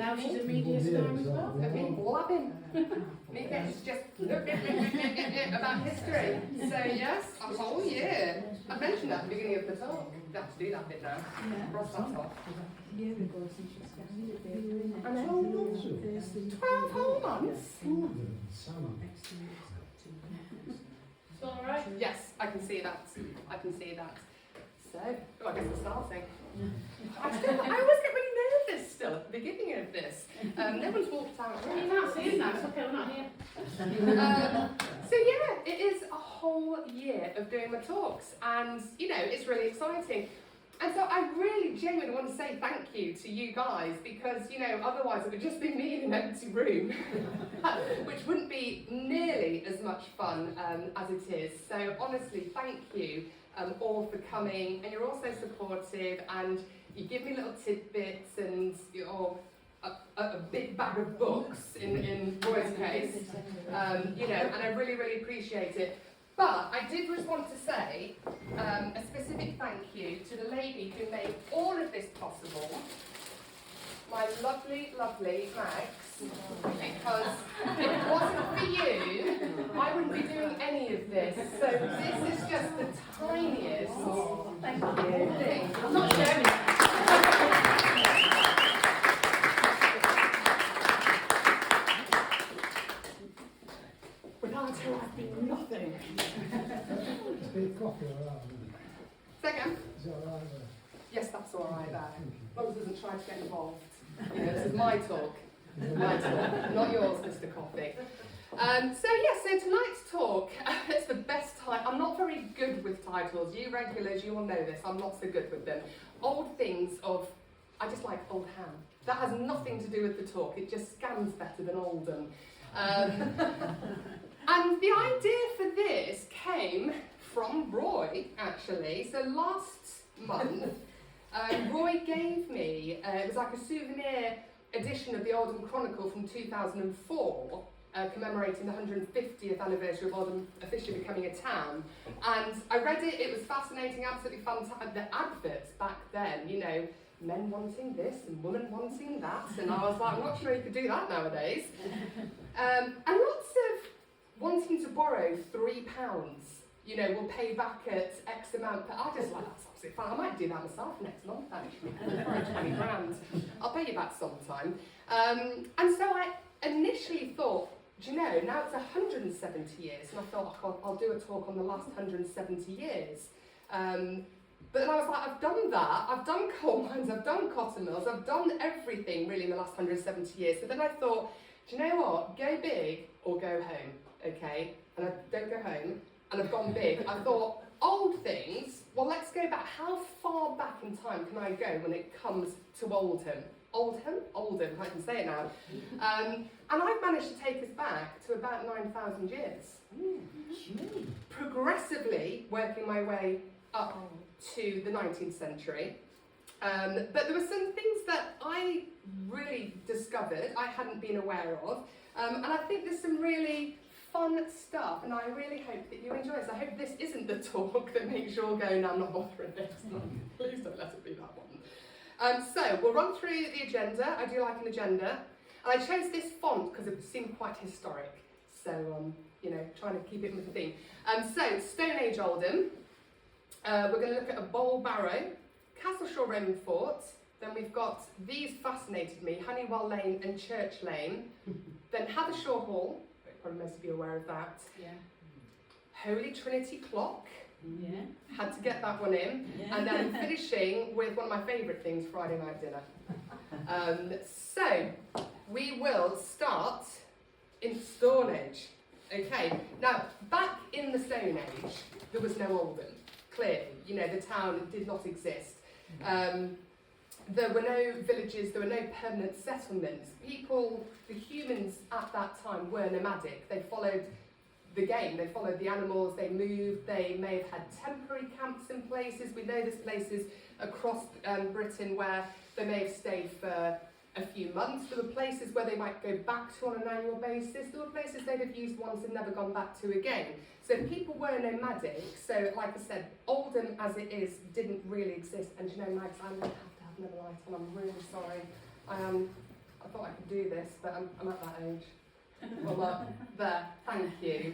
now she's a media star as well. I've been blabbing. Me gets just about history. So yes, a whole year. I mentioned that at the beginning of the talk. You have to do that bit now. Cross that off. I know. 12 whole months. It's all right. Yes, I can see that. I can see that. So, I guess we're starting. I always get really nervous still at the beginning of this. No one's walked out. Well, you're not seeing that. It's okay, we're not here. So yeah, it is a whole year of doing my talks, and you know, it's really exciting. And so I really genuinely want to say thank you to you guys, because you know, otherwise it would just be me in an empty room, which wouldn't be nearly as much fun as it is. So honestly, thank you all for coming, and you're also supportive, and you give me little tidbits and you're a big bag of books in Roy's case, you know, and I really, really appreciate it. But I did just want to say a specific thank you to the lady who made all of this possible, my lovely, lovely Max, because if it wasn't for you, I wouldn't be doing any of this. So this is just the tiniest thank you thing. I'm not sharing it. Without her, I'd be nothing. It's a bit of coffee or that, isn't it? Second. Is that all right there? Yes, that's all right there. As long as it doesn't try to get involved. You know, this is my talk. My talk, not yours, Mr. Coffee. So tonight's talk, it's the best title. I'm not very good with titles. You regulars, you all know this. I'm not so good with them. Old things of, I just like Oldham. That has nothing to do with the talk. It just scans better than Oldham. And the idea for this came from Roy, actually. So last month, Roy gave me, it was like a souvenir edition of the Oldham Chronicle from 2004, commemorating the 150th anniversary of Oldham officially becoming a town. And I read it, it was fascinating, absolutely fantastic. The adverts back then, you know, men wanting this and women wanting that, and I was like, I'm not sure you could do that nowadays. And lots of wanting to borrow £3, you know, we'll pay back at X amount. But I just like, that's absolutely fine. I might do that myself next month, actually. For 20 grand. I'll pay you back sometime. And so I initially thought, do you know, now it's 170 years, and I thought, oh, I'll do a talk on the last 170 years. But then I was like, I've done that. I've done coal mines, I've done cotton mills, I've done everything really in the last 170 years. So then I thought, do you know what? Go big or go home, okay? And I don't go home, and I've gone big. I thought, old things, well, let's go back. How far back in time can I go when it comes to Oldham? Oldham, I can say it now. And I've managed to take us back to about 9,000 years. Progressively working my way up to the 19th century. But there were some things that I really discovered I hadn't been aware of. And I think there's some really fun stuff, and I really hope that you enjoy it. So I hope this isn't the talk that makes you all go, no, I'm not bothering this. Please don't let it be that one. So we'll run through the agenda. I do like an agenda. And I chose this font because it seemed quite historic. So, you know, trying to keep it with the theme. So, Stone Age Oldham. We're going to look at a bowl barrow, Castleshaw Roman Fort. Then we've got, these fascinated me, Honeywell Lane and Church Lane. Then Hathershaw Hall, probably most of you are aware of that. Yeah. Holy Trinity Clock. Yeah. Had to get that one in. Yeah. And then finishing with one of my favourite things, Friday night dinner. So, we will start in Stone Age. Okay, now, back in the Stone Age, there was no Oldham. Clearly, you know, the town did not exist. There were no villages, there were no permanent settlements. People, the humans at that time were nomadic. They followed the game, they followed the animals, they moved, they may have had temporary camps in places. We know there's places across Britain where they may have stayed for a few months. There were places where they might go back to on an annual basis. There were places they'd have used once and never gone back to again. So people were nomadic. So like I said, Oldham as it is didn't really exist. And you know, Max, I'm going to have another light on. I'm really sorry. I thought do this, but I'm at that age. Well, there, thank you.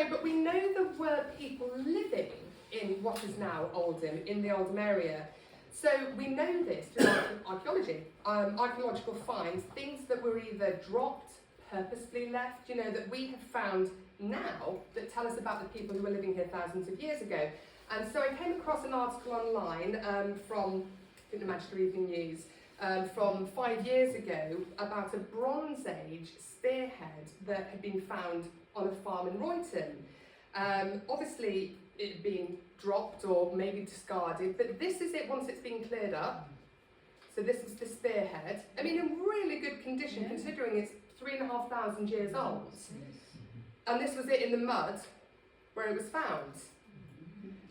But we know there were people living in what is now Oldham, in the Oldham area. So we know this through archaeology, archaeological finds, things that were either dropped, purposefully left, that we have found now that tell us about the people who were living here thousands of years ago. And so I came across an article online from the Manchester Evening News from 5 years ago about a Bronze Age spearhead that had been found on a farm in Royton. Obviously, it had been dropped or maybe discarded, but this is it once it's been cleared up. So this is the spearhead. I mean, in really good condition, considering it's 3,500 years old. And this was it in the mud where it was found.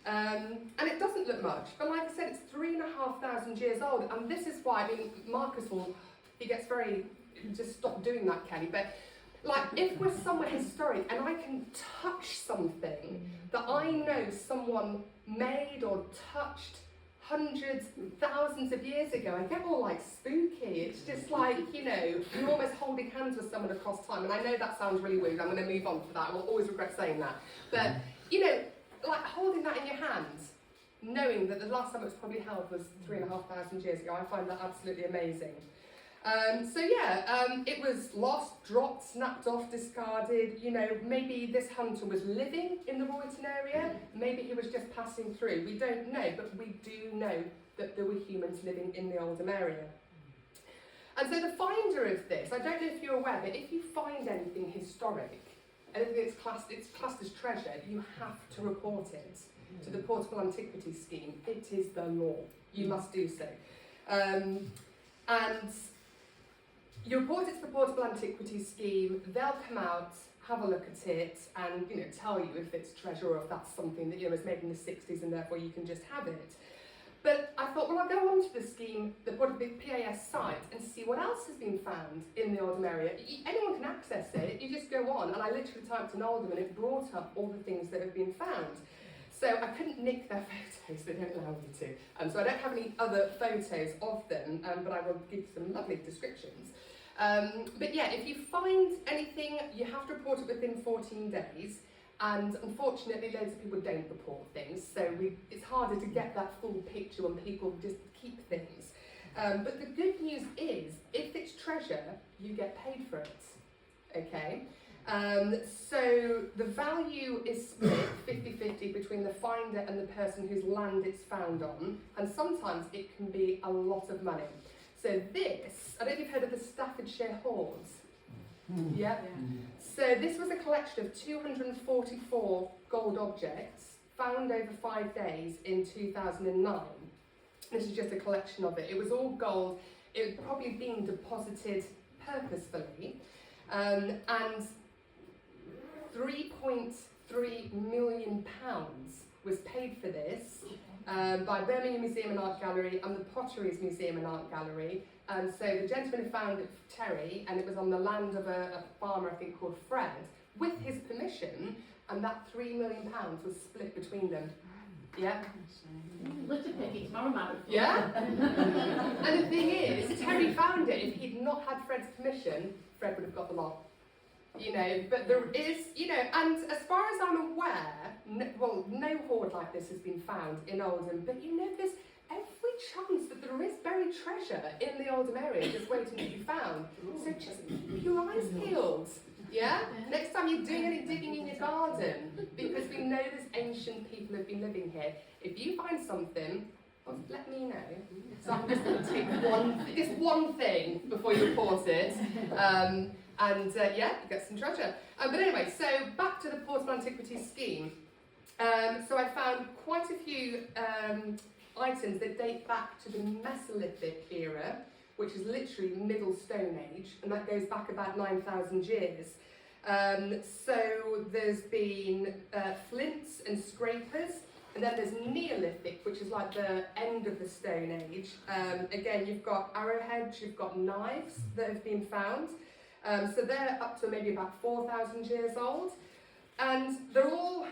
And it doesn't look much, but like I said, it's 3,500 years old, and this is why, Marcus he gets very, just stop doing that, Kelly, but like, if we're somewhere historic and I can touch something that I know someone made or touched hundreds, thousands of years ago, I get all like spooky. It's just like, you're almost holding hands with someone across time, and I know that sounds really weird, I'm going to move on for that, I will always regret saying that, but, like holding that in your hands, knowing that the last time it was probably held was 3,500 years ago, I find that absolutely amazing. It was lost, dropped, snapped off, discarded. Maybe this hunter was living in the Royton area, maybe he was just passing through. We don't know, but we do know that there were humans living in the Oldham area. And so the finder of this, I don't know if you're aware, but if you find anything historic, anything that's classed as treasure, you have to report it to the Portable Antiquities Scheme. It is the law. You must do so. And you report it to the Portable Antiquities Scheme, they'll come out, have a look at it, and tell you if it's treasure or if that's something that was made in the 60s and therefore you can just have it. But I thought, well, I'll go onto the scheme, the PAS site, and see what else has been found in the Oldham area. Anyone can access it, you just go on, and I literally typed in Oldham and it brought up all the things that have been found. So I couldn't nick their photos, they don't allow me to. So I don't have any other photos of them, but I will give some lovely descriptions. If you find anything, you have to report it within 14 days. And unfortunately, loads of people don't report things, so it's harder to get that full picture when people just keep things. But the good news is, if it's treasure, you get paid for it, okay? So the value is split 50-50 between the finder and the person whose land it's found on, and sometimes it can be a lot of money. So this, I don't know if you've heard of the Staffordshire hoards. Yeah. So this was a collection of 244 gold objects found over 5 days in 2009. This is just a collection of it. It was all gold. It was probably being deposited purposefully. And £3.3 million was paid for this by Birmingham Museum and Art Gallery and the Potteries Museum and Art Gallery. And so the gentleman who found it, Terry, and it was on the land of a farmer, I think, called Fred, with his permission, and that £3 million was split between them. Yeah. Little piggies, not a matter. Yeah. And the thing is, Terry found it. If he'd not had Fred's permission, Fred would have got the lot. But there is, and as far as I'm aware, no hoard like this has been found in Oldham, but there's every chance that there is buried treasure in the Oldham area just waiting to be found. So just keep your eyes peeled, yeah? Next time you're doing any digging in your garden, because we know there's ancient people who've been living here. If you find something, well, let me know. So I'm just going to take just one thing before you report it. You get some treasure. But anyway, so back to the Portable Antiquities Scheme. So I found quite a few items that date back to the Mesolithic era, which is literally Middle Stone Age, and that goes back about 9,000 years. So there's been flints and scrapers, and then there's Neolithic, which is like the end of the Stone Age. Again, you've got arrowheads, you've got knives that have been found. So they're up to maybe about 4,000 years old. And they're all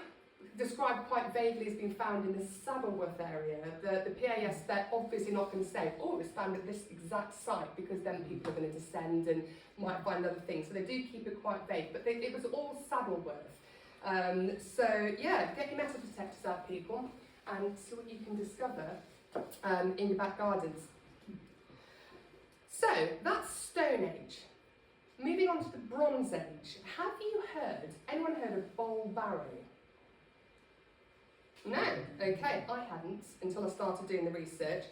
described quite vaguely as being found in the Saddleworth area. The PAS, they're obviously not going to say, oh, it's found at this exact site, because then people are going to descend and might find other things. So they do keep it quite vague, but it was all Saddleworth. So yeah, get your metal detectors out, people, and see what you can discover in your back gardens. So that's Stone Age. Moving on to the Bronze Age. Have you anyone heard of Bowl Barrow? No? Okay, I hadn't until I started doing the research.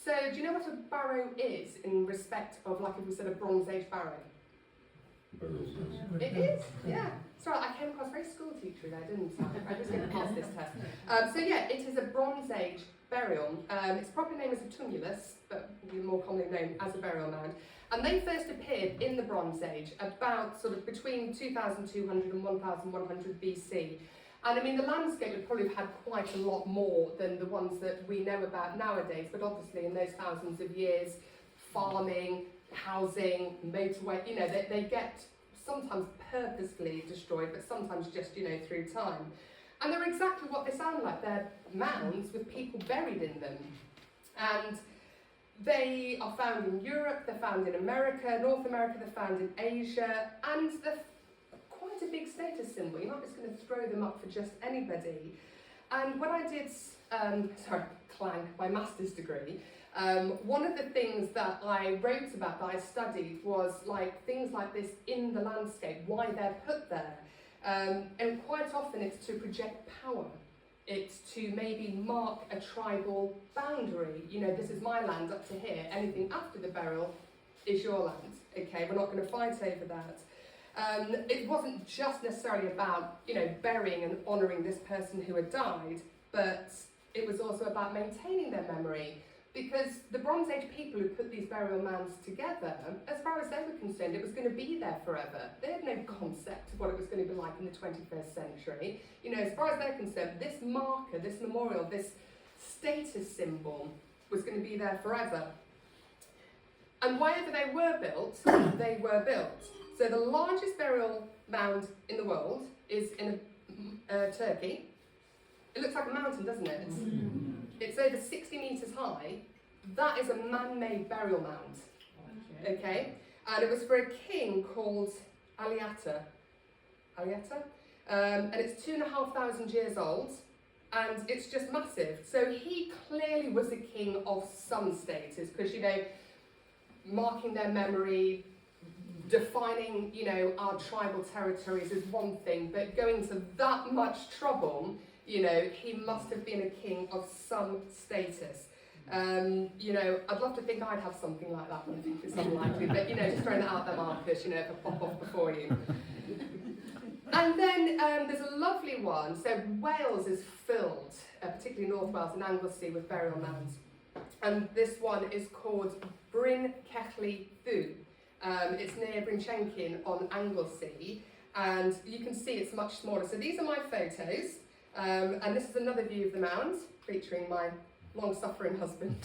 So do you know what a barrow is in respect of, like, if we said a Bronze Age barrow? It is, yeah. Sorry, I came across a very school teacher there, didn't I? I was going to pass this test. So yeah, it is a Bronze Age burial. Its proper name is a tumulus, but more commonly known as a burial mound. And they first appeared in the Bronze Age, about sort of between 2200 and 1100 BC. And I mean, the landscape would probably have had quite a lot more than the ones that we know about nowadays, but obviously in those thousands of years, farming, housing, motorway, you know, they get sometimes purposefully destroyed, but sometimes just, you know, through time. And they're exactly what they sound like. They're mounds with people buried in them. And they are found in Europe, they're found in America, North America, they're found in Asia, and they're quite a big status symbol. You're not just going to throw them up for just anybody. And when I did, my master's degree, one of the things that I wrote about, that I studied, was like things like this in the landscape, why they're put there. And quite often it's to project power. It's to maybe mark a tribal boundary. You know, this is my land up to here. Anything after the burial is your land. Okay, we're not going to fight over that. It wasn't just necessarily about, you know, burying and honouring this person who had died, but it was also about maintaining their memory. Because the Bronze Age people who put these burial mounds together, as far as they were concerned, it was going to be there forever. They had no concept of what it was going to be like in the 21st century. You know, as far as they're concerned, this marker, this memorial, this status symbol was going to be there forever. And wherever they were built, they were built. So the largest burial mound in the world is in Turkey. It looks like a mountain, doesn't it? It's over 60 metres high. That is a man-made burial mound, okay? And it was for a king called Aliata. And it's 2,500 years old, and it's just massive. So he clearly was a king of some status, because, you know, marking their memory, defining, you know, our tribal territories is one thing, but going to that much trouble, you know, he must have been a king of some status. You know, I'd love to think I'd have something like that, but I think it's unlikely. But, you know, just throwing that out there, Marcus, you know, if I pop off before you. And then there's a lovely one. So Wales is filled, particularly North Wales and Anglesey, with burial mounds. And this one is called Bryn Cechley Thu. It's near Brynchenkin on Anglesey. And you can see it's much smaller. So these are my photos. And this is another view of the mound, featuring my long-suffering husband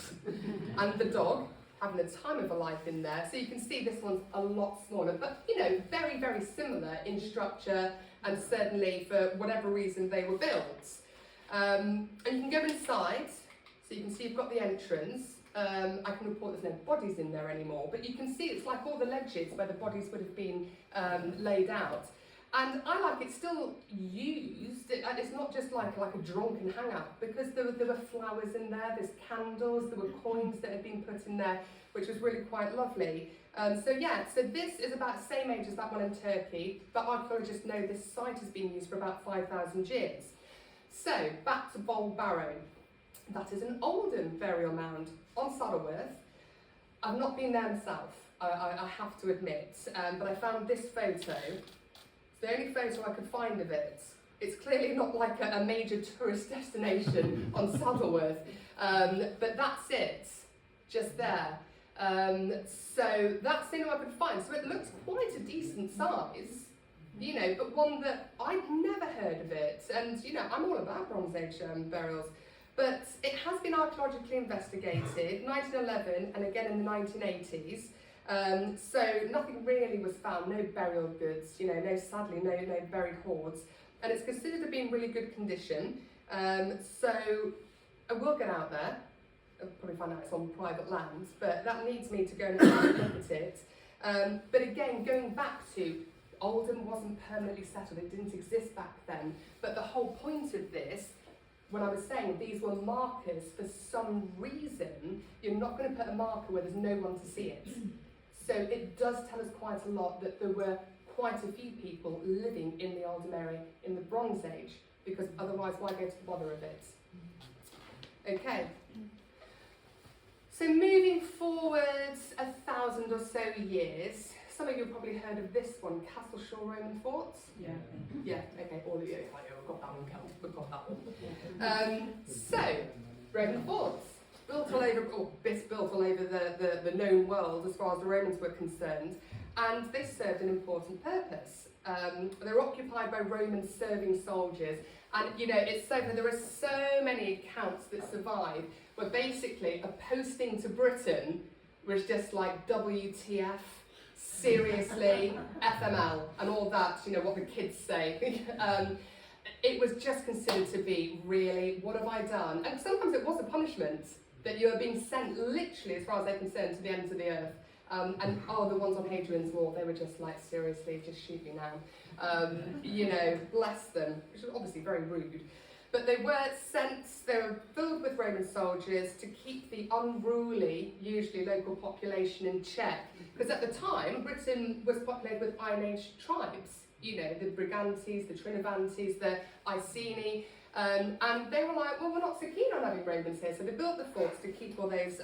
and the dog, having the time of a life in there. So you can see this one's a lot smaller, but, you know, very, very similar in structure, and certainly for whatever reason they were built. And you can go inside, so you can see you've got the entrance. I can report there's no bodies in there anymore, but you can see it's like all the ledges where the bodies would have been laid out. And I like it's still used. It's not just like a drunken hangout, because there were flowers in there, there's candles, there were coins that had been put in there, which was really quite lovely. So this is about the same age as that one in Turkey, but archaeologists know this site has been used for about 5,000 years. So back to Bowl Barrow. That is an Oldham burial mound on Saddleworth. I've not been there myself, I have to admit, but I found this photo. The only photo I could find of it. It's clearly not like a major tourist destination on Saddleworth, but that's it, just there. So that's the only one I could find. So it looks quite a decent size, you know, but one that I'd never heard of it. And, you know, I'm all about Bronze Age burials, but it has been archaeologically investigated, 1911 and again in the 1980s. So nothing really was found, no burial goods, you know, sadly no buried hoards. and it's considered to be in really good condition. So I will get out there. I'll probably find out it's on private land, but that needs me to go and have a look at it. But again, going back to Oldham wasn't permanently settled, it didn't exist back then. But the whole point of this, when I was saying these were markers for some reason, you're not going to put a marker where there's no one to see it. So it does tell us quite a lot that there were quite a few people living in the Oldham area in the Bronze Age, because otherwise why go to the bother of it? Okay. So moving forward 1,000 or so years, some of you have probably heard of this one, Castleshore Roman Fort. Yeah. Yeah, okay, all of you. Like, oh, we've got that one, Kel. We've got that one. So, Roman forts, built all over, or bits built all over the known world as far as the Romans were concerned, and they served an important purpose. They were occupied by Roman serving soldiers, and you know, it's so there are so many accounts that survive where basically a posting to Britain was just like WTF, seriously, FML, and all that, you know, what the kids say. It was just considered to be, really, what have I done? And sometimes it was a punishment that you are being sent literally, as far as they're concerned, to the ends of the earth. And the ones on Hadrian's Wall, they were just like, seriously, just shoot me now. You know, bless them, which was obviously very rude. But they were sent, they were filled with Roman soldiers to keep the unruly, usually local population in check. Because at the time, Britain was populated with Iron Age tribes. You know, the Brigantes, the Trinovantes, the Iceni. And they were like, well, we're not so keen on having Romans here. So they built the forts to keep all those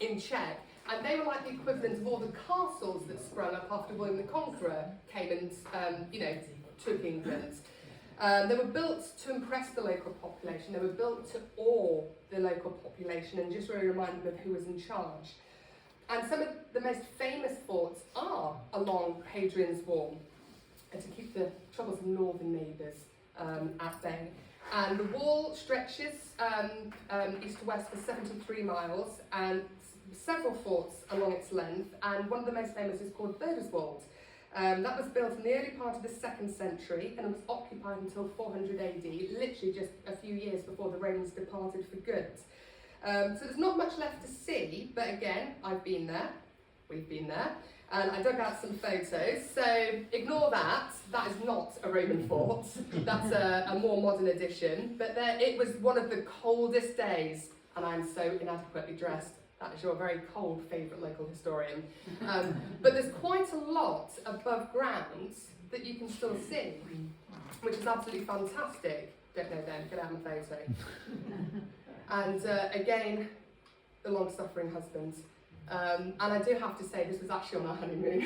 in check. And they were like the equivalent of all the castles that sprung up after William the Conqueror came and, you know, took England. They were built to impress the local population. They were built to awe the local population and just really remind them of who was in charge. And some of the most famous forts are along Hadrian's Wall, and to keep the troublesome northern neighbours at bay. And the wall stretches east to west for 73 miles, and several forts along its length, and one of the most famous is called Burdeswald. That was built in the early part of the 2nd century and was occupied until 400 AD, literally just a few years before the Romans departed for good. So there's not much left to see, but again, I've been there, we've been there, and I dug out some photos, so ignore that, that is not a Roman fort, that's a more modern edition, but it was one of the coldest days, and I'm so inadequately dressed. That is your very cold favourite local historian. But there's quite a lot above ground that you can still see, which is absolutely fantastic. Don't know then, get out my photo. And again, the long-suffering husband. And I do have to say, this was actually on our honeymoon.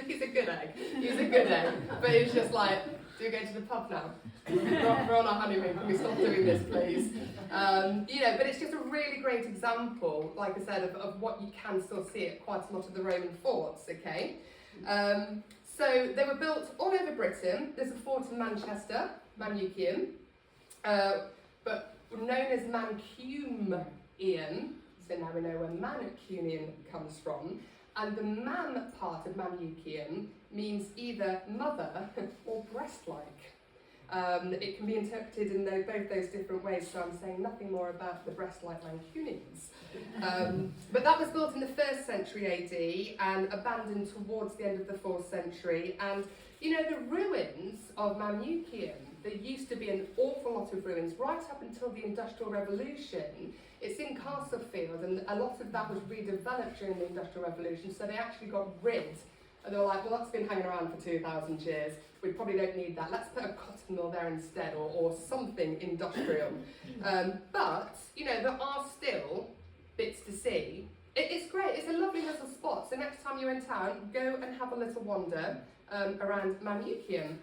He's a good egg. He's a good egg. But it's just like, do we go to the pub now? We're on our honeymoon, can we stop doing this, please? You know, but it's just a really great example, like I said, of what you can still see at quite a lot of the Roman forts, okay? So they were built all over Britain. There's a fort in Manchester, Manukium, but known as Mancunium, so now we know where Mancunium comes from. And the man part of Manukium means either mother or breast-like. It can be interpreted in both those different ways, so I'm saying nothing more about the breast-like Mancunians. But that was built in the 1st century AD and abandoned towards the end of the 4th century. And, you know, the ruins of Manukium, there used to be an awful lot of ruins right up until the Industrial Revolution. It's in Castlefield, and a lot of that was redeveloped during the Industrial Revolution, so they actually got rid. And they were like, well, that's been hanging around for 2,000 years. We probably don't need that. Let's put a cotton mill there instead, or something industrial. But, you know, there are still bits to see. It's great. It's a lovely little spot. So next time you're in town, go and have a little wander around Manukium.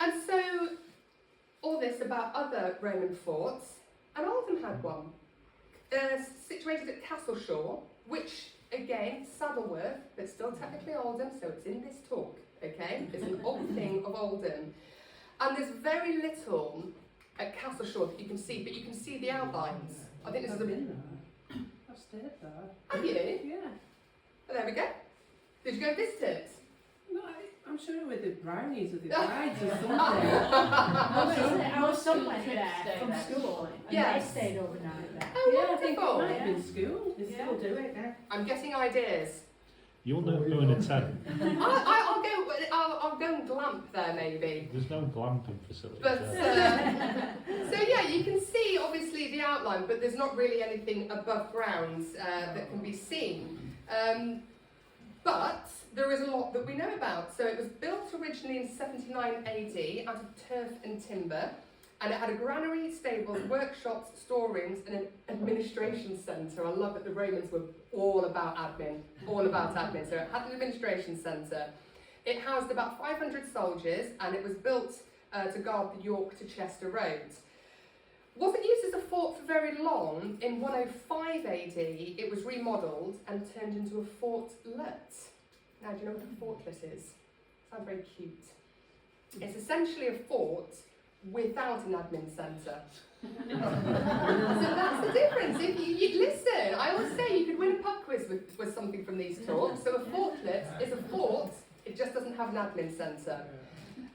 And so, all this about other Roman forts, and Oldham had one, situated at Castleshore, which, again, Saddleworth, but still technically Oldham, so it's in this talk, okay? It's an old thing of Oldham. And there's very little at Castleshore that you can see, but you can see the outlines. I think this is a bit... I've stayed there. Have you? Yeah. Well, there we go. Did you go and visit it? No, I'm sure with the brownies or the brides or something. Our son went Trips there stay from there. school, and Yes. they stayed overnight there. Oh, Yeah, I think it wonderful. might have been school. They still do it now. I'm getting ideas. You'll never go in a tent. I'll go and glamp there maybe. There's no glamping facilities But there. so yeah, you can see obviously the outline, but there's not really anything above ground that can be seen. But there is a lot that we know about. So it was built originally in 79 AD out of turf and timber, and it had a granary, stables, workshops, storerooms, and an administration centre. I love that the Romans were all about admin. So it had an administration centre. It housed about 500 soldiers, and it was built to guard the York to Chester road. Wasn't used as a fort for very long. In 105 AD, it was remodelled and turned into a fortlet. Now, do you know what a fortlet is? Sounds very cute. It's essentially a fort without an admin centre. So that's the difference. If you listen, I always say you could win a pub quiz with something from these talks. So a fortlet is a fort, it just doesn't have an admin centre.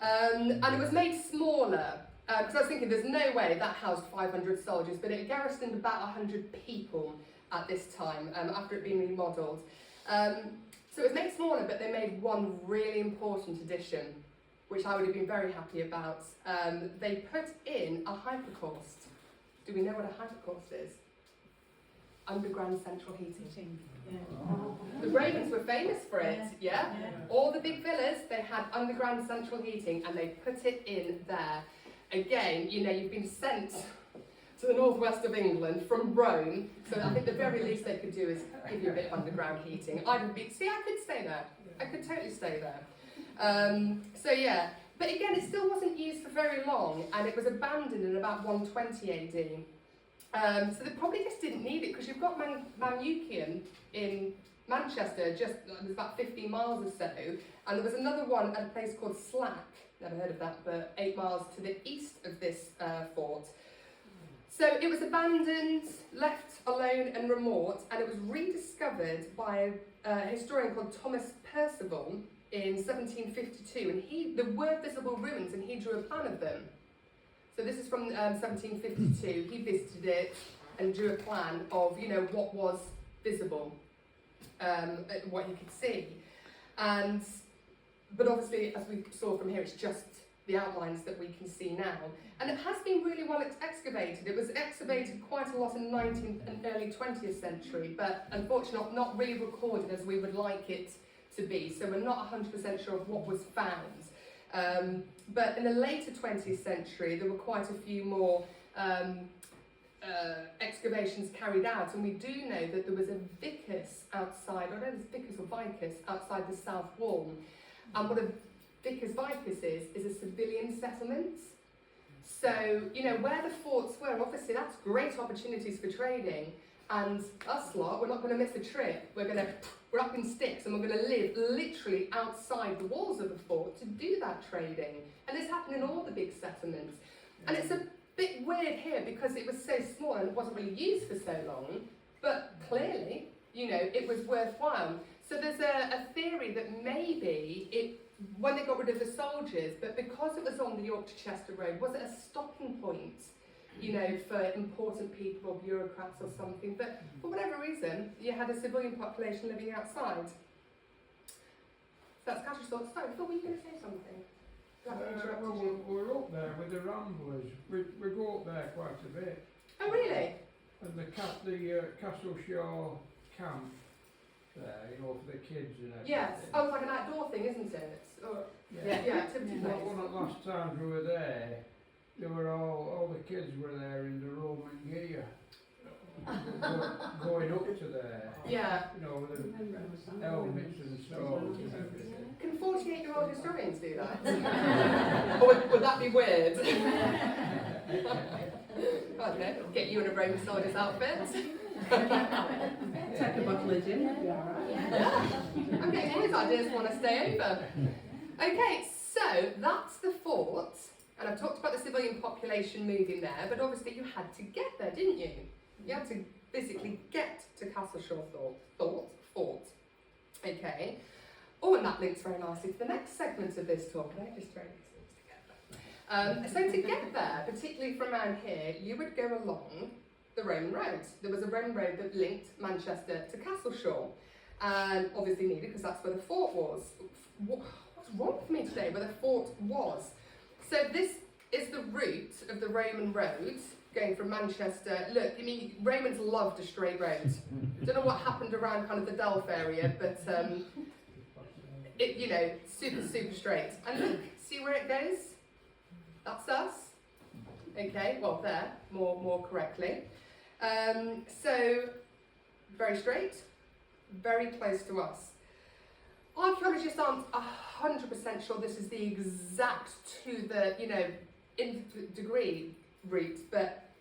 And it was made smaller, because I was thinking there's no way that housed 500 soldiers, but it garrisoned about 100 people at this time, after it being remodelled. So it was made smaller, but they made one really important addition, which I would have been very happy about. They put in a hypercaust. Do we know what a hypercaust is? Underground central heating. The Romans were famous for it, yeah? All the big villas, they had underground central heating, and they put it in there. Again, you know, you've been sent to the northwest of England from Rome, so I think the very least they could do is give you a bit of underground heating. I could stay there. I could totally stay there. So yeah, but again, it still wasn't used for very long, and it was abandoned in about 120 AD. So they probably just didn't need it, because you've got Manukian in Manchester, just there's about 15 miles or so, and there was another one at a place called Slack, never heard of that, but 8 miles to the east of this fort. So it was abandoned, left alone and remote, and it was rediscovered by a historian called Thomas Percival in 1752, and there were visible ruins, and he drew a plan of them. So this is from 1752. He visited it and drew a plan of, you know, what was visible, what you could see. But obviously, as we saw from here, it's just the outlines that we can see now. And it has been really well excavated. It was excavated quite a lot in the 19th and early 20th century, but unfortunately not really recorded as we would like it to be. So we're not 100% sure of what was found. But in the later 20th century, there were quite a few more excavations carried out, and we do know that there was a vicus outside, I don't know if it's vicus or vicus, outside the south wall. And what a vicus vicus is a civilian settlement. So, you know, where the forts were, obviously that's great opportunities for trading, and us lot, we're not going to miss a trip. We're up in sticks, and we're going to live literally outside the walls of the fort to do that trading. And this happened in all the big settlements. And it's a bit weird here because it was so small and it wasn't really used for so long, but clearly, you know, it was worthwhile. So there's a theory that maybe when they got rid of the soldiers, but because it was on the York to Chester road, was it a stopping point, you know, for important people or bureaucrats or something? But for whatever reason, you had a civilian population living outside. So that's Catrie's thoughts. Sorry, I thought you were going to say something. Well, we're up there with the Ramblers. We go up there quite a bit. Oh, really? And the Castle Shaw camp there, you know, for the kids and everything. Yes. Oh, it's like an outdoor thing, isn't it? Activity place. One of the last times we were there, all the kids were there in the Roman gear. Going up to there. Yeah. You know, with the helmets and swords and everything. Can 48-year-old historians do that? Or would that be weird? I don't know, get you in a Roman soldier's outfit. Take a bottle of gin, it'll be alright. I'm getting all these ideas want to stay over. Okay, so that's the fort, and I've talked about the civilian population moving there, but obviously you had to get there, didn't you? You had to physically get to Castleshaw Fort. Okay. Oh, and that links very nicely to the next segment of this talk. Can I just throw these things together? So to get there, particularly from around here, you would go along the Roman road. There was a Roman road that linked Manchester to Castleshaw, and obviously needed because that's where the fort was. What's wrong with me today? Where the fort was. So this is the route of the Roman road going from Manchester. Look, I mean, Romans loved a straight road. Don't know what happened around kind of the Delph area, but it, you know, super straight. And look, see where it goes? That's us. Okay, well there, more correctly. So very straight, very close to us. Archaeologists aren't 100% sure this is the exact to the, you know, in degree route, but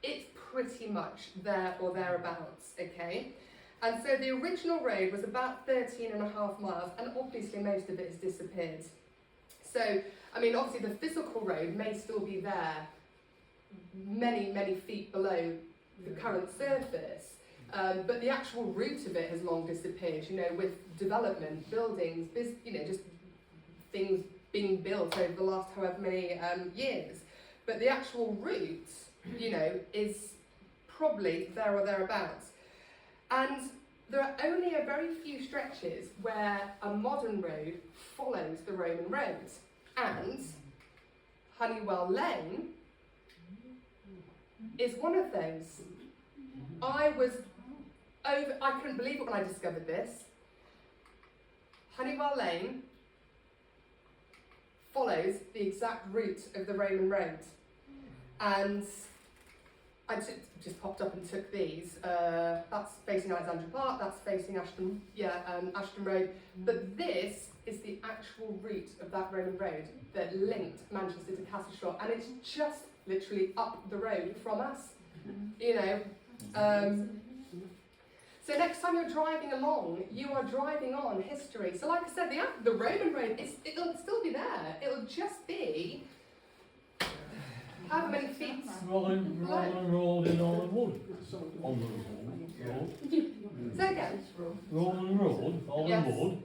it's pretty much there or thereabouts, okay? And so the original road was about 13.5 miles, and obviously most of it has disappeared. So, I mean, obviously the physical road may still be there, many feet below the current surface, but the actual route of it has long disappeared, you know, with development, buildings, you know, just things being built over the last however many years. But the actual route, you know, is probably there or thereabouts. And there are only a very few stretches where a modern road follows the Roman road. And Honeywell Lane is one of those. I couldn't believe it when I discovered this. Honeywell Lane follows the exact route of the Roman road. And I just popped up and took these. That's facing Alexandra Park, that's facing Ashton Road. But this is the actual route of that Roman road that linked Manchester to Castleshaw, and it's just literally up the road from us, you know. So next time you're driving along, you are driving on history. So like I said, the Roman road, it'll still be there. It'll just be however many feet. Rolling Road in Oldham Wood. Oldham Road. Say again. Rolling Road, Oldham Yes. Wood.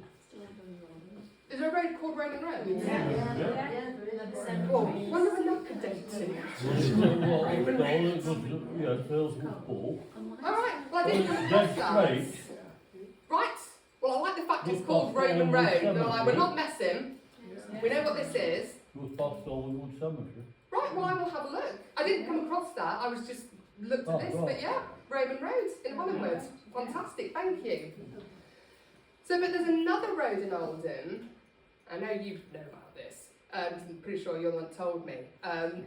Is there a road called Roman Road? Yeah. Oh, wonder when that could date to. Yeah, Failswood Ball. Alright, well I didn't come across that. Right, well I like the fact it's called Roman Road. They're like, we're not messing. We know what this is. Goes past Oldham Cemetery. Right, well I will have a look. I didn't come across that, I was just looked at this, but yeah, Roman Road in Hollingwood. Fantastic, thank you. So, but there's another road in Oldham, I know you know about this, I'm pretty sure you're the one that told me.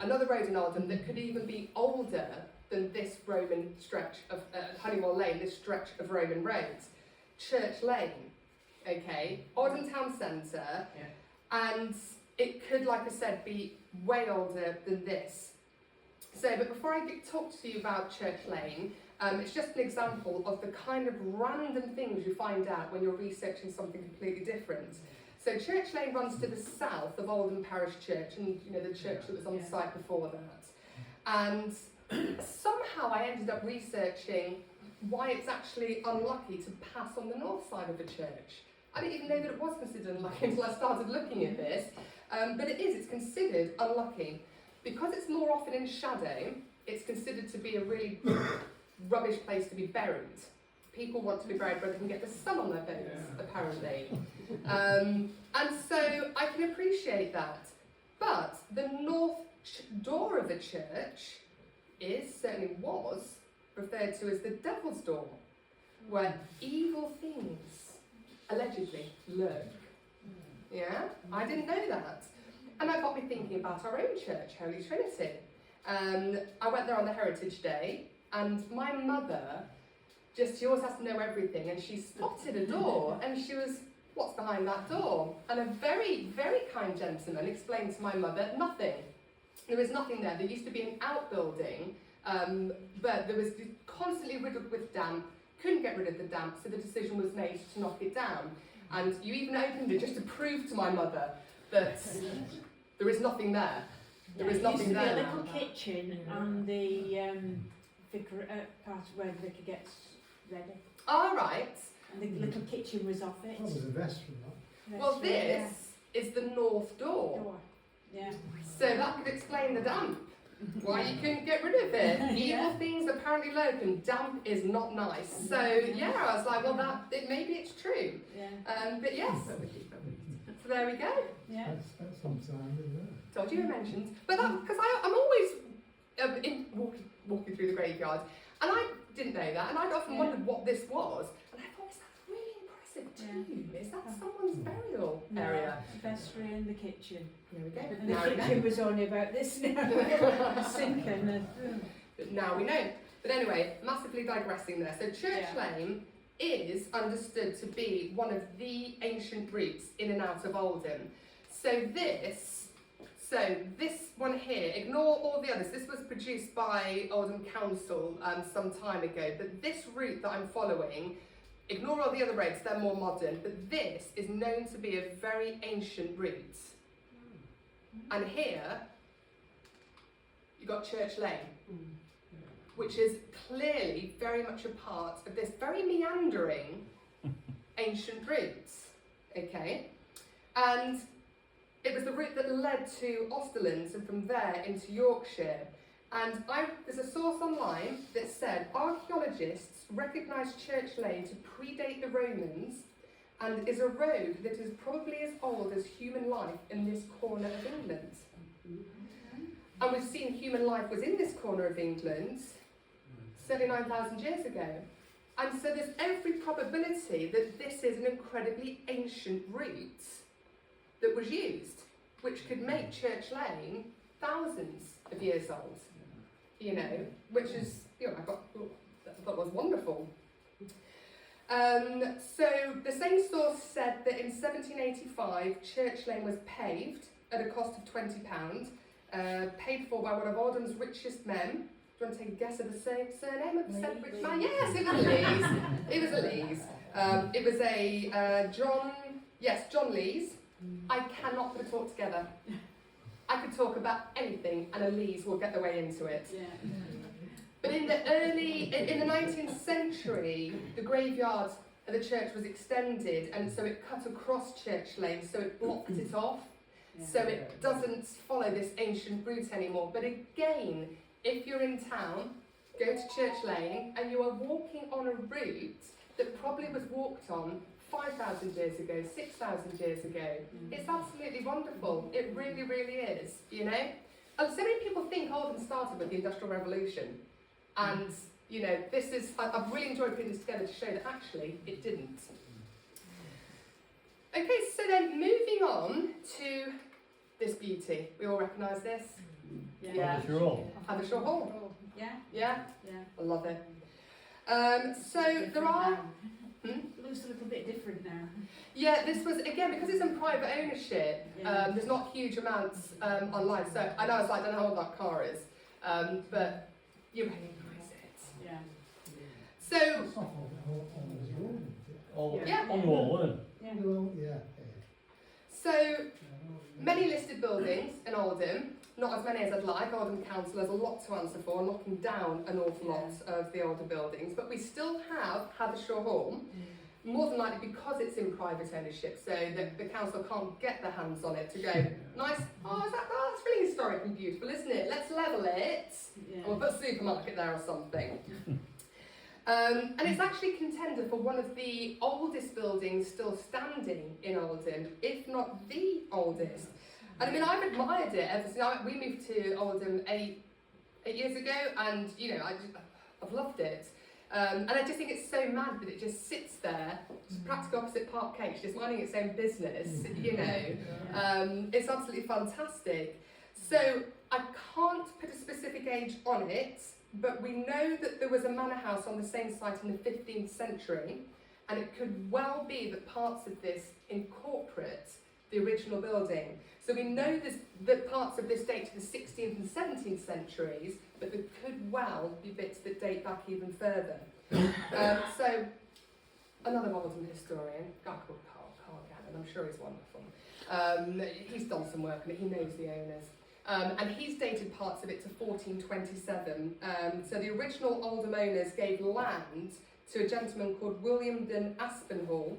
Another road in Oldham that could even be older than this Roman stretch of Honeywell Lane, this stretch of Roman roads. Church Lane, okay, Oldham Town Centre, and it could, like I said, be way older than this. So, but before I talk to you about Church Lane, it's just an example of the kind of random things you find out when you're researching something completely different. So Church Lane runs to the south of Oldham Parish Church, and you know the church that was on the site before that. And somehow I ended up researching why it's actually unlucky to pass on the north side of a church. I didn't even know that it was considered unlucky until I started looking at this. But it's considered unlucky. Because it's more often in shadow, it's considered to be a really rubbish place to be buried. People want to be buried where they can get the sun on their bones, apparently. And so I can appreciate that. But the north door of a church certainly was referred to as the devil's door, where evil things allegedly lurk. Yeah, I didn't know that. And that got me thinking about our own church, Holy Trinity. I went there on the Heritage Day, and my mother, she always has to know everything, and she spotted a door, and she was, what's behind that door? And a very, very kind gentleman explained to my mother, nothing. There was nothing there. There used to be an outbuilding, but there was constantly riddled with damp, couldn't get rid of the damp, so the decision was made to knock it down. And you even opened it just to prove to my mother that there is nothing there. There is nothing there. There used to be a little kitchen and the part where the vicar gets ready. All right. And the little kitchen was off it. That was a vest from that. Well, this is the north door. Door. Yeah. So that could explain the damp. Why you couldn't get rid of it. Evil things apparently lurk and damp is not nice. So yeah, I was like, well maybe it's true. Yeah. But yes. So there we go. Yeah. That's some time, isn't it? Told you I mentioned. But because I'm always walking through the graveyard, and I didn't know that, and I'd often wondered what this was, and I thought, is that a really impressive tomb? Is that someone's burial area? Vestry in the kitchen. There we go. And Now the we know. kitchen was only about this now. Sinking. But now we know. But anyway, massively digressing there. So Church Lane is understood to be one of the ancient routes in and out of Oldham. So this one here, ignore all the others. This was produced by Oldham Council some time ago. But this route that I'm following, ignore all the other roads, they're more modern. But this is known to be a very ancient route. And here, you've got Church Lane, which is clearly very much a part of this very meandering ancient route, okay? And it was the route that led to Osterlands and from there into Yorkshire. And there's a source online that said archaeologists recognised Church Lane to predate the Romans and is a road that is probably as old as human life in this corner of England. And we've seen human life was in this corner of England 79,000 years ago. And so there's every probability that this is an incredibly ancient route that was used, which could make Church Lane thousands of years old, you know, which is, you know, I thought was wonderful. So the same source said that in 1785, Church Lane was paved at a cost of £20, paid for by one of Oldham's richest men. Do you want to take a guess of the surname of the said rich man? Yes, it was Lees. It was a Lees. It was a John Lees. I cannot put a talk together. I could talk about anything and a Lees will get their way into it. Yeah. But in the 19th century, the graveyard of the church was extended, and so it cut across Church Lane, so it blocked it off, so it doesn't follow this ancient route anymore. But again, if you're in town, go to Church Lane, and you are walking on a route that probably was walked on 5,000 years ago, 6,000 years ago. It's absolutely wonderful. It really, really is, you know? And so many people think Oldham started with the Industrial Revolution. And, you know, I've really enjoyed putting this together to show that actually it didn't. Okay, so then moving on to this beauty. We all recognise this? Yeah. Sure all. Hathershaw Hall. Yeah. Yeah? Yeah. I love it. So there are... It looks a little bit different now. Yeah, this was, again, because it's in private ownership, there's not huge amounts online. So I know I don't know how old that car is, but you recognise it. Yeah. So, It's not on this road, is it? All, Yeah. On the wall, isn't it? Yeah. Well, yeah. so many listed buildings in Oldham, not as many as I'd like. Oldham Council has a lot to answer for, knocking down an awful lot of the older buildings, but we still have Hathershaw Hall. More than likely because it's in private ownership, so the council can't get their hands on it to go, nice, that's really historic and beautiful, isn't it? Let's level it, and we'll put a supermarket there or something. And it's actually contender for one of the oldest buildings still standing in Oldham, if not the oldest. And I mean, I've admired it ever since we moved to Oldham eight years ago, and you know, I've loved it. And I just think it's so mad that it just sits there, just practically opposite Park Cage, just minding its own business, you know. It's absolutely fantastic. So I can't put a specific age on it, but we know that there was a manor house on the same site in the 15th century, and it could well be that parts of this incorporate the original building. So we know that parts of this date to the 16th and 17th centuries, but there could well be bits that date back even further. So another Oldham historian, a guy called Carl Gannon, I'm sure he's wonderful. He's done some work on it, he knows the owners. And he's dated parts of it to 1427. So the original Oldham owners gave land to a gentleman called William de Aspinall,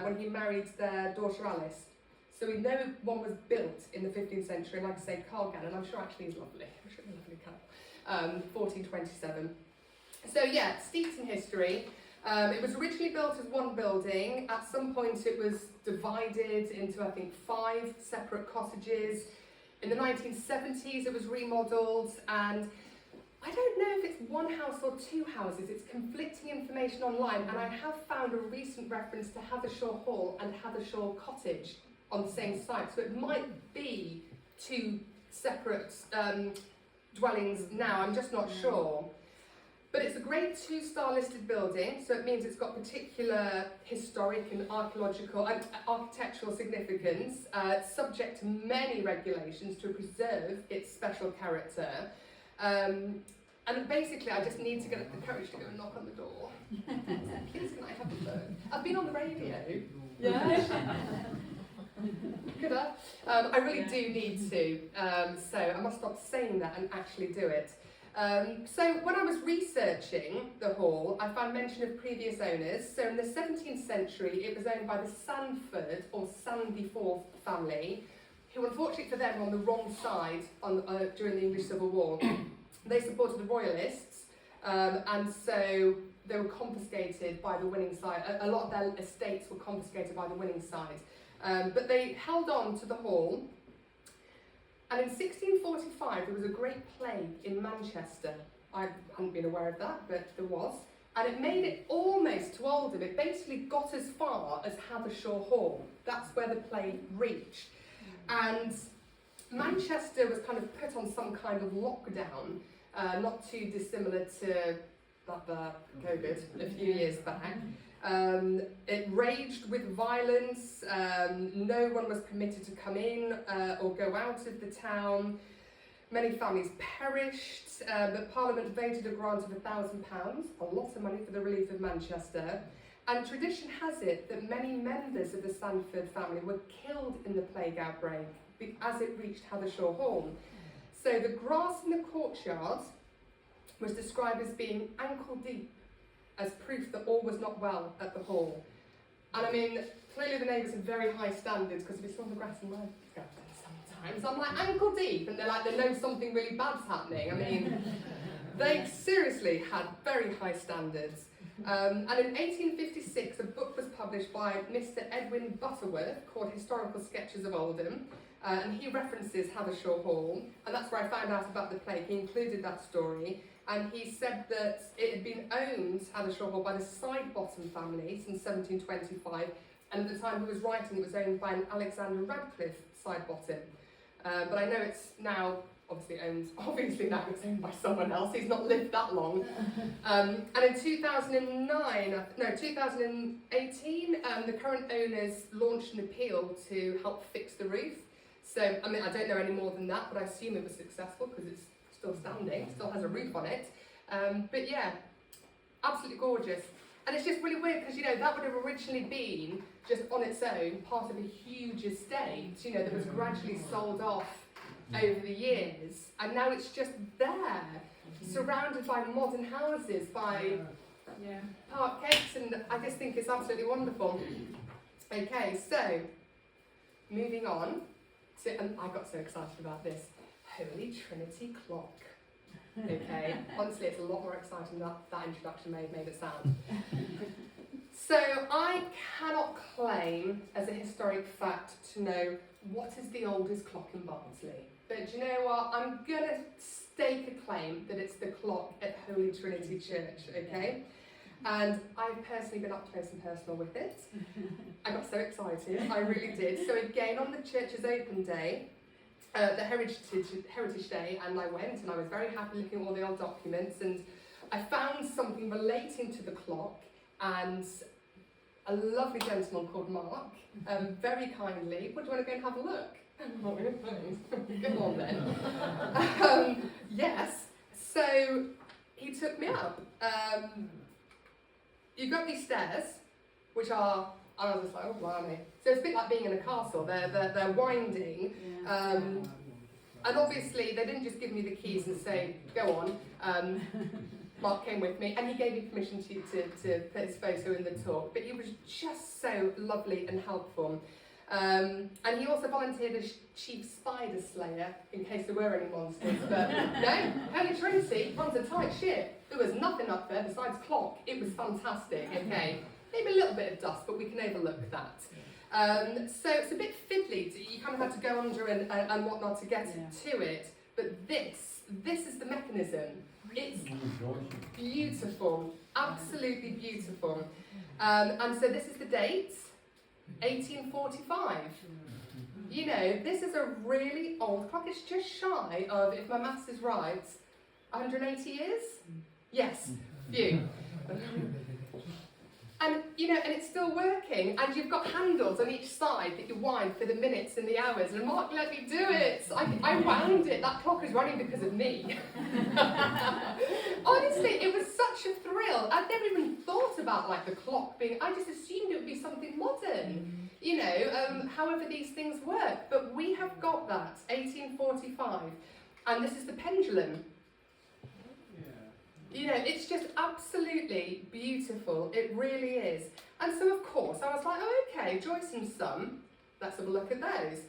when he married their daughter Alice. So we know one was built in the 15th century, like I say, Cargan, and I'm sure actually he's lovely. I'm sure he's a lovely cow. 1427. So yeah, steeped in history. It was originally built as one building. At some point it was divided into, I think, 5 separate cottages. In the 1970s it was remodelled, and I don't know if it's one house or 2 houses. It's conflicting information online, and I have found a recent reference to Hathershaw Hall and Hathershaw Cottage on the same site. So it might be 2 separate dwellings now, I'm just not sure. But it's a Grade 2 star listed building, so it means it's got particular historic and archaeological and architectural significance, subject to many regulations to preserve its special character. And basically, I just need to get the courage to go and knock on the door. Please, can I have a look? I've been on the radio. Yeah. Could I? I really do need to, so I must stop saying that and actually do it. So when I was researching the hall, I found mention of previous owners. So in the 17th century, it was owned by the Sandford or Sandyforth family, who unfortunately for them were on the wrong side during the English Civil War. They supported the Royalists, and so they were confiscated by the winning side. A lot of their estates were confiscated by the winning side. But they held on to the hall. And in 1645, there was a great plague in Manchester. I hadn't been aware of that, but there was. And it made it almost to Oldham. It basically got as far as Hathershaw Hall. That's where the plague reached. And Manchester was kind of put on some kind of lockdown, not too dissimilar to that COVID a few years back. It raged with violence, no one was permitted to come in or go out of the town. Many families perished, but Parliament voted a grant of £1,000, a lot of money for the relief of Manchester. And tradition has it that many members of the Sandford family were killed in the plague outbreak as it reached Hathershaw Hall. So the grass in the courtyard was described as being ankle deep, as proof that all was not well at the hall. And I mean, clearly the neighbours have very high standards, because if you saw the grass in my garden sometimes, I'm like ankle deep, and they're like, they know something really bad's happening. I mean, they seriously had very high standards. And in 1856, a book was published by Mr. Edwin Butterworth called Historical Sketches of Oldham, and he references Hathershaw Hall, and that's where I found out about the plague. He included that story. And he said that it had been owned, Hathershaw Hall, by the Sidebottom family since 1725, and at the time he was writing it was owned by an Alexander Radcliffe Sidebottom. But I know it's now obviously it's owned by someone else. He's not lived that long. And in 2018, the current owners launched an appeal to help fix the roof. So, I mean, I don't know any more than that, but I assume it was successful because it's still standing, still has a roof on it. But yeah, absolutely gorgeous. And it's just really weird because, you know, that would have originally been just on its own part of a huge estate, you know, that was gradually sold off over the years. And now it's just there, surrounded by modern houses, by parquets, and I just think it's absolutely wonderful. Okay, so, moving on to, and I got so excited about this, Holy Trinity clock. Okay, honestly, it's a lot more exciting than that introduction made it sound. So I cannot claim as a historic fact to know what is the oldest clock in Barnsley. But you know what? I'm going to stake a claim that it's the clock at Holy Trinity Church, okay? And I've personally been up close and personal with it. I got so excited, I really did. So again, on the church's open day, the Heritage Day, and I went and I was very happy looking at all the old documents, and I found something relating to the clock, and a lovely gentleman called Mark, very kindly, well, do you want to go and have a look? Go on then. Yes, so he took me up. You go up these stairs, which are, I was just like, oh blimey. So it's a bit like being in a castle, they're winding. And obviously they didn't just give me the keys and say, go on. Mark came with me, and he gave me permission to put his photo in the talk. But he was just so lovely and helpful. And he also volunteered as chief spider slayer in case there were any monsters. But no, Holy Trinity runs a tight ship. There was nothing up there besides clock. It was fantastic. Okay, maybe a little bit of dust, but we can overlook that. So it's a bit fiddly. You kind of had to go under and whatnot to get to it. But this is the mechanism. It's beautiful, absolutely beautiful. And so this is the date, 1845. You know, this is a really old clock. It's just shy of, if my maths is right, 180 years? Yes, few. And, you know, and it's still working, and you've got handles on each side that you wind for the minutes and the hours, and Mark let me do it. I wound it. That clock is running because of me. Honestly, it was such a thrill. I'd never even thought about, like, the clock being, I just assumed it would be something modern, you know, however these things work. But we have got that, 1845, and this is the pendulum. You know, it's just absolutely beautiful. It really is. And so, of course, I was like, oh, okay, Joyce and Son, let's have a look at those.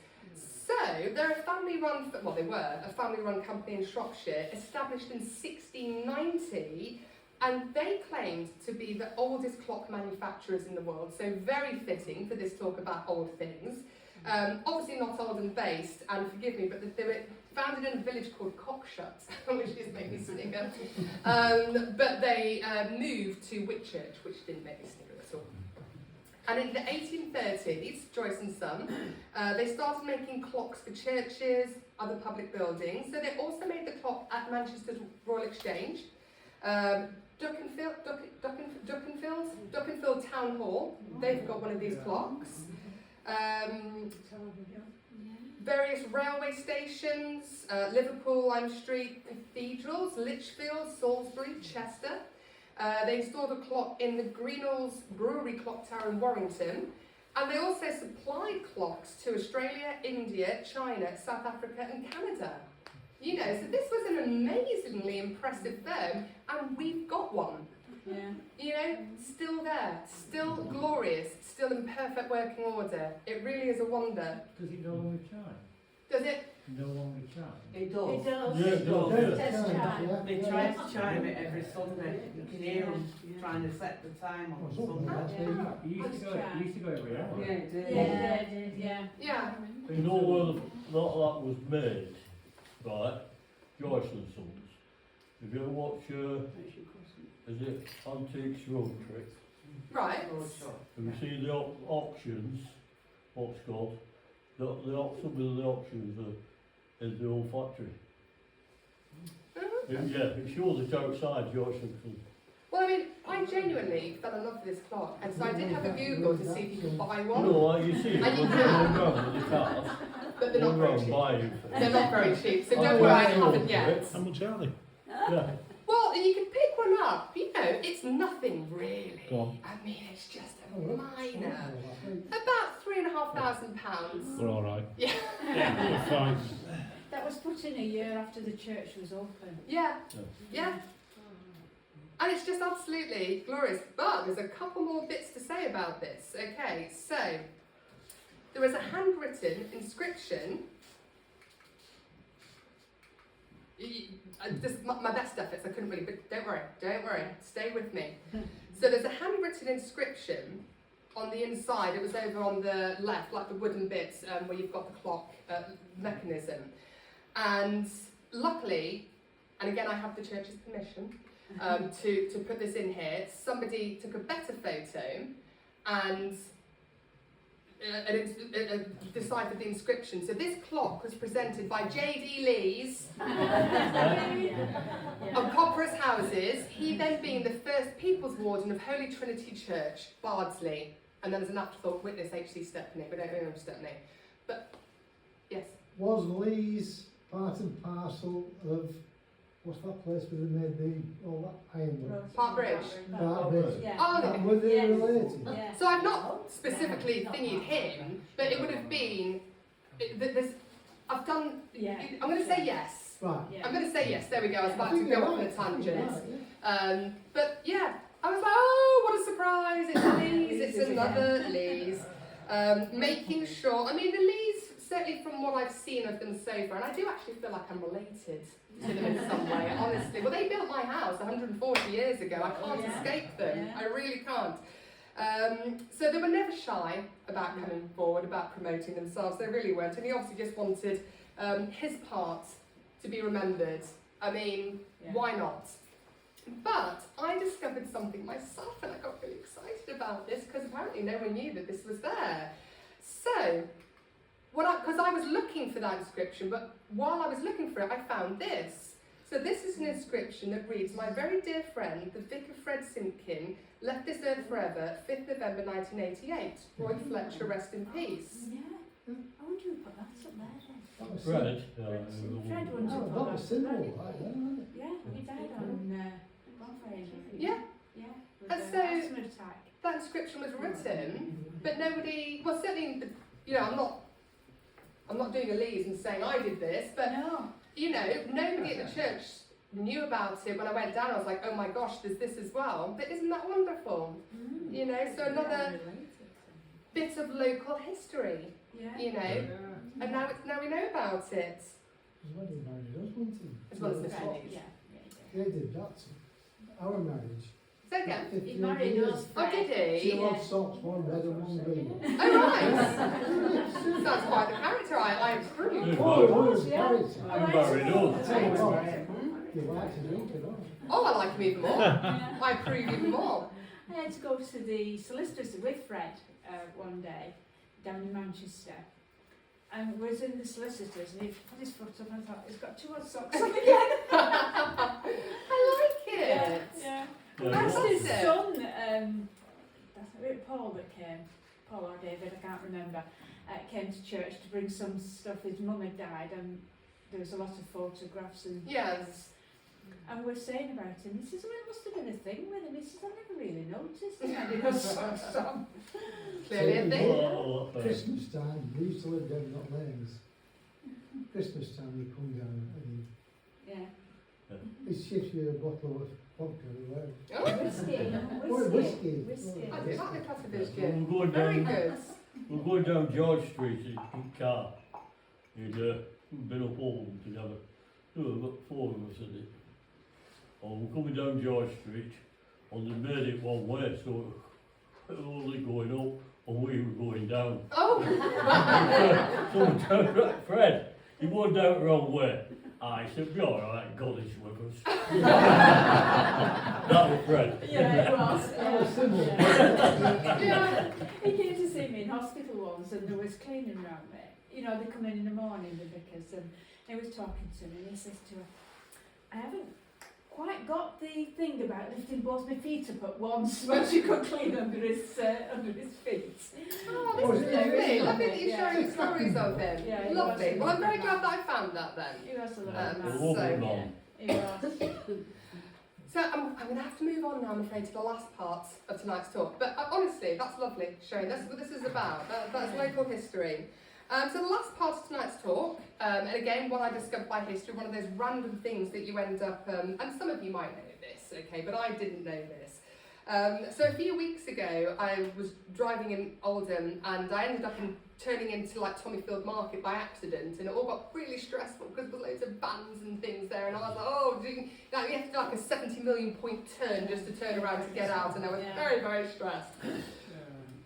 So, they're a family-run, well, they were a family-run company in Shropshire, established in 1690, and they claimed to be the oldest clock manufacturers in the world, so very fitting for this talk about old things. Obviously not Oldham based, and forgive me, but they were founded in a village called Cockshut, which just made me snicker. But they moved to Whitchurch, which didn't make me snicker at all. And in the 1830s, Joyce and Son, they started making clocks for churches, other public buildings. So they also made the clock at Manchester's Royal Exchange, Duckenfield Town Hall. They've got one of these clocks. Various railway stations, Liverpool, Lime Street cathedrals, Lichfield, Salisbury, Chester. They installed a clock in the Greenall's Brewery Clock Tower in Warrington. And they also supplied clocks to Australia, India, China, South Africa and Canada. You know, so this was an amazingly impressive firm, and we've got one. Yeah. You know, still there, still glorious, still in perfect working order. It really is a wonder. Does it no longer chime? Does it? No longer chime? It does. It does. Yeah, it does. It does chime. They try to chime it every Sunday. You can hear them trying to set the time on Sunday. You used to go every hour. Yeah, it did. Yeah, they did, yeah. Yeah. You know where that was made, right? Joyce and Sons. Have you ever watched, is it Antiques Road Trip? Right. Have you seen the auctions, what's called? Some of the auctions are in the old factory. Yeah, it shows it outside Joyce and Sons. Well, I mean, I genuinely fell in love with this clock, and so I did have a Google to see if you could buy one. No, you see it, And you when can. you're around with the cars, But they're not very cheap. buying They're not very cheap, so Oh, don't worry, I yeah. haven't yet. How much are they? Yeah. Well, you can pick one up. You know, it's nothing really. Go on. I mean, it's just a minor. About £3,500. We're all right. Yeah. Yeah, we're fine. That was put in a year after the church was open. Yeah. Yeah. And it's just absolutely glorious. But there's a couple more bits to say about this. Okay, so there is a handwritten inscription. This is my best efforts, I couldn't really, but don't worry, stay with me. So there's a handwritten inscription on the inside. It was over on the left, like the wooden bits where you've got the clock mechanism. And luckily, and again I have the church's permission to put this in here, somebody took a better photo and deciphered the inscription. So this clock was presented by J.D. Lees of Copper's Houses, he then being the first People's Warden of Holy Trinity Church, Bardsley, and then as an afterthought, witness H.C. Stepney. We don't know Stepney. But, yes? Was Lee's part and parcel of, what's that place where they made all that ironwork? Park Bridge? Park Bridge. Yeah. Oh, Were they Yes. related? Yeah. so I've not specifically thingied him, but it would have been, I've done, Yeah. I'm going to say yes. Right. Yeah. I'm going to say yes. There we go. I was I about think to you're go off on right, a I think you're tangent. right, yeah. But yeah, I was like, oh, what a surprise! It's Lee's. It's another Lee's. Making sure. I mean, the Lee's, certainly from what I've seen of them so far, and I do actually feel like I'm related to them in some way. Honestly, well, they built my house 140 years ago. I can't Yeah. escape them. Yeah. I really can't. So they were never shy about coming forward, about promoting themselves. They really weren't. And he obviously just wanted his part to be remembered. I mean, Yeah. why not? But I discovered something myself and I got really excited about this because apparently no one knew that this was there. So, because I was looking for that inscription, but while I was looking for it, I found this. So this is an inscription that reads, "My very dear friend, the Vicar Fred Simpkin, left this earth forever, 5th November 1988. Roy Fletcher, rest in peace." Yeah. I wonder who put that up there then. That was Fred, Fred wouldn't have Oh, put that was that simple, up there. right then, wasn't it? Yeah, he died on bonfire. Yeah. Yeah. With And an so- asthma attack. That inscription was written, but nobody, well certainly, you know, I'm not doing a Lees and saying I did this, but No. you know, nobody at the church knew about it. When I went down, I was like, oh my gosh, there's this as well. But isn't that wonderful? Mm. You know, so another Related. bit of local history, Yeah. you know, Yeah. and now we know about it. It was when he married us, wasn't he? As well as this Fred, one. yeah. They did that. Our marriage. So again, 50 He married years. us. oh did Two he? odd socks, one red and one green. Oh right, sounds quite the character. I approve. Yeah. Oh, it was yeah. character. Oh, You married us. Tell you Right. what, you like to drink it, don't you? Oh, I like him even more. Yeah. I approve even more. I had to go to the solicitors with Fred one day down in Manchester, and was in the solicitors, and he put his foot up and I thought, he's got 2 odd socks on again. I like it. Yeah. Yeah, That's what- his son, Paul that came, Paul or David, I can't remember, came to church to bring some stuff. His mum had died and there was a lot of photographs and Yes. things. And we're saying about him, he says, well, it must have been a thing with him. He says, I never really noticed him having those socks on. Clearly a thing. Well, Christmas time, we used to live down that lanes. Christmas time, you come down and Yeah. he shifts you a bottle of vodka or whatever. Oh, Whiskey. Oh, whiskey. Whiskey. I do like the cut of this we're gin. going Very down, good. we're going down George Street in car. We've been up Oldham together. There were about 4 of us in it. And we're coming down George Street, and they made it one way, so we were only going up, and we were going down. Oh, So Fred, you going down the wrong way. I said, be alright, God is with us. That was Fred. Yeah, it was. That was simple. yeah. He came to see me in hospital once and there was cleaning around me. You know, they come in the morning, the vicars, and he was talking to me and he says to her, I haven't quite got the thing about lifting both my feet up at once when she could clean under his feet. Oh, this is lovely. Lovely that you're Yeah. sharing stories of him. Yeah, he Lovely. was Well, I'm very a glad that I found that then. He was a little Um, man. A lovely So- man. He was. So I'm going to have to move on now, I'm afraid, to the last part of tonight's talk. But honestly, that's lovely, showing that's what this is about. That's local history. So the last part of tonight's talk, and again, what I discovered by history, one of those random things that you end up, and some of you might know this, okay, but I didn't know this. So a few weeks ago, I was driving in Oldham, and I ended up turning into like Tommyfield Market by accident, and it all got really stressful because there were loads of vans and things there, and I was like, oh, you have to do like a 70 million point turn just to turn around to get out, and I was Yeah. very, very stressed.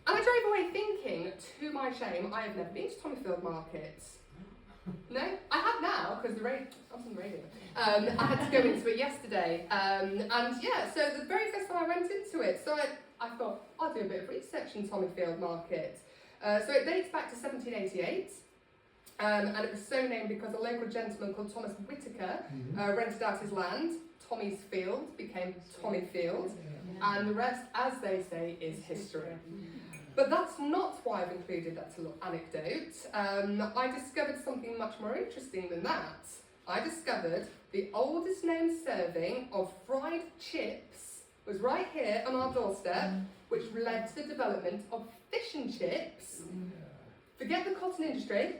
And I drove away thinking, to my shame, I have never been to Tommyfield Market. No, I have now because I was on the radio. I had to go into it yesterday, and yeah, so the very first time I went into it, so I thought I'll do a bit of research in Tommyfield Market. So it dates back to 1788, and it was so named because a local gentleman called Thomas Whitaker rented out his land. Tommy's Field became Tommyfield, and the rest, as they say, is history. But that's not why I've included that little anecdote. I discovered something much more interesting than that. I discovered the oldest known serving of fried chips was right here on our doorstep, which led to the development of fish and chips. Forget the cotton industry.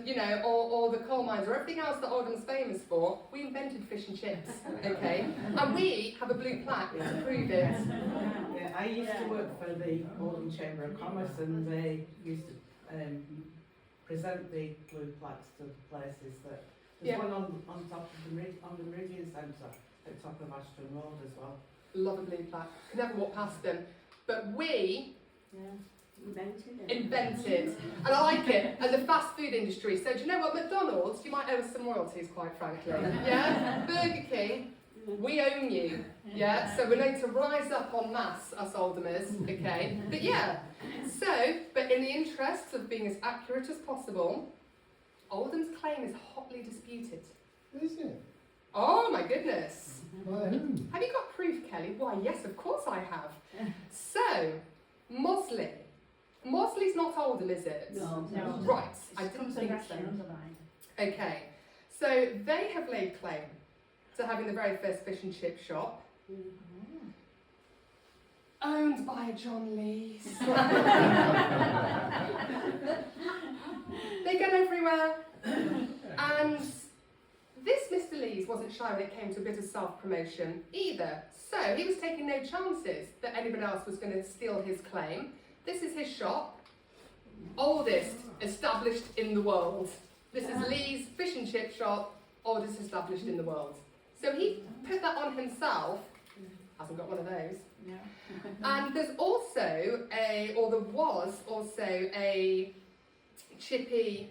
you know, or the coal mines, or everything else that Oldham's famous for, we invented fish and chips, okay? And we have a blue plaque to prove it. Yeah, I used to work for the Oldham Chamber of Commerce, and they used to present the blue plaques to places. That there's Yeah. one on top of the Meridian Centre at the top of Ashton Road as well. Love a blue plaque. Could never walk past them. But we invented, and I like it, and the fast food industry. So do you know what, McDonald's, you might owe us some royalties, quite frankly. Yeah? Burger King, we own you. Yeah? So we're going to rise up en masse, us Oldhamers, okay? But yeah, so, but in the interest of being as accurate as possible, Oldham's claim is hotly disputed. Is it? Oh my goodness. By whom? Have you got proof, Kelly? Why, yes, of course I have. So, Mosley. Mosley's not Oldham, is it? No. Right, I It didn't comes think under so. Ashton underline. Okay, so they have laid claim to having the very first fish and chip shop, owned by John Lees. They get everywhere, and this Mr. Lees wasn't shy when it came to a bit of self-promotion either. So he was taking no chances that anybody else was going to steal his claim. This is his shop, oldest established in the world. This is Lee's fish and chip shop, oldest established in the world. So he put that on himself. Hasn't got one of those. No. And there's also there was also a chippy.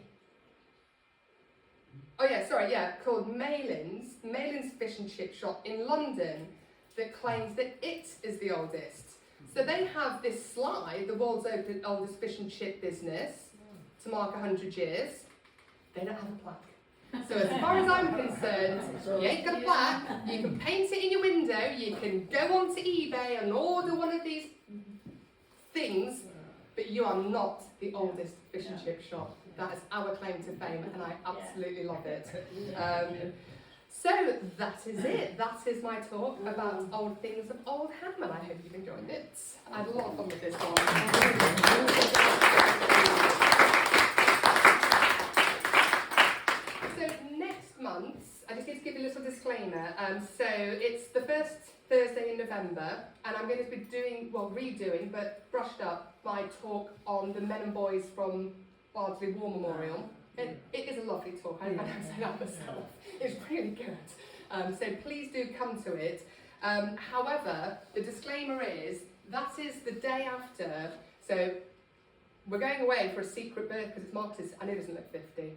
Called Malin's Fish and Chip Shop in London, that claims that it is the oldest. So they have this slide, the world's oldest fish and chip business, to mark 100 years. They don't have a plaque. So as far as I'm concerned, you ain't got a plaque, you can paint it in your window, you can go onto eBay and order one of these things, but you are not the oldest fish and chip shop. That is our claim to fame, and I absolutely love it. So that is it. That is my talk about old things of Oldham, and I hope you've enjoyed it. I had a lot of fun with this one. So next month, I just need to give you a little disclaimer. So it's the first Thursday in November, and I'm going to be redoing, but brushed up, my talk on the men and boys from Bardsley War Memorial. It is a lovely talk, I don't say that myself. It's really good. So please do come to it. However, the disclaimer is, that is the day after, so we're going away for a secret birth, because it's marked as, I know he doesn't look 50,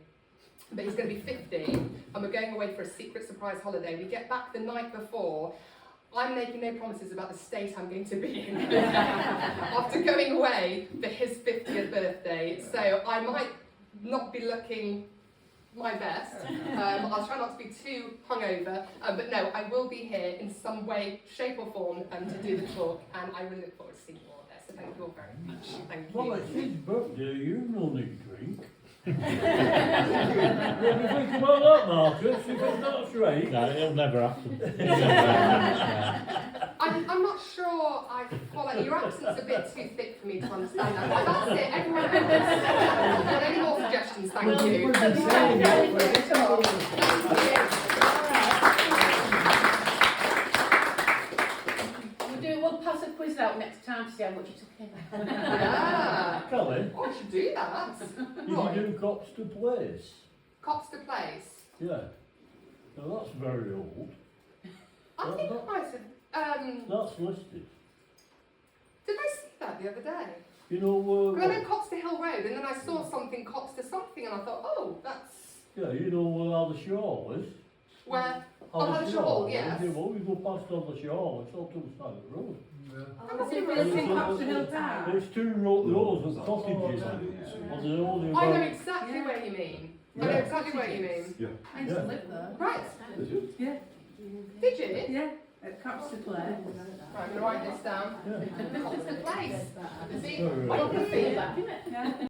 but he's going to be 50, and we're going away for a secret surprise holiday. We get back the night before. I'm making no promises about the state I'm going to be in after going away for his 50th birthday, so I might not be looking my best. I'll try not to be too hungover, but no, I will be here in some way, shape or form to do the talk, and I really look forward to seeing you all there, so thank you all very much. Thank you. Well, it's his birthday, you no need to drink. What do you think about that, Marcus? You think that's right? No, it'll never happen. I'm not sure I follow. Your accent's a bit too thick for me to understand that. But that's it. Everyone else. Any more suggestions? Thank you. We'll pass a quiz out next time to see how much you took in. Yeah. Kelly, Oh, I should do that. did you Right. do Cops to Place? Copster Place. Yeah. Now that's very old. I think I might have. That's listed. Did I see that the other day? You know, Because I know Copster Hill Road, and then I saw something Copster something, and I thought, oh, that's yeah, you know where Alder Shaw is? where. Oh, Alder Shaw, yes. Yeah, well, we go past Alder Shaw, it's all to the side of the road. I must Is it have really really in Copster Hill Town? There's two rows of cottages on the old I know exactly where you mean. I know exactly where you mean. I used to live there. Right. Yeah. Did you? Yeah. At Copster Place. Right, I'm going to write this down. Yeah. Copster Place. See, Very I right. can feel that, isn't it?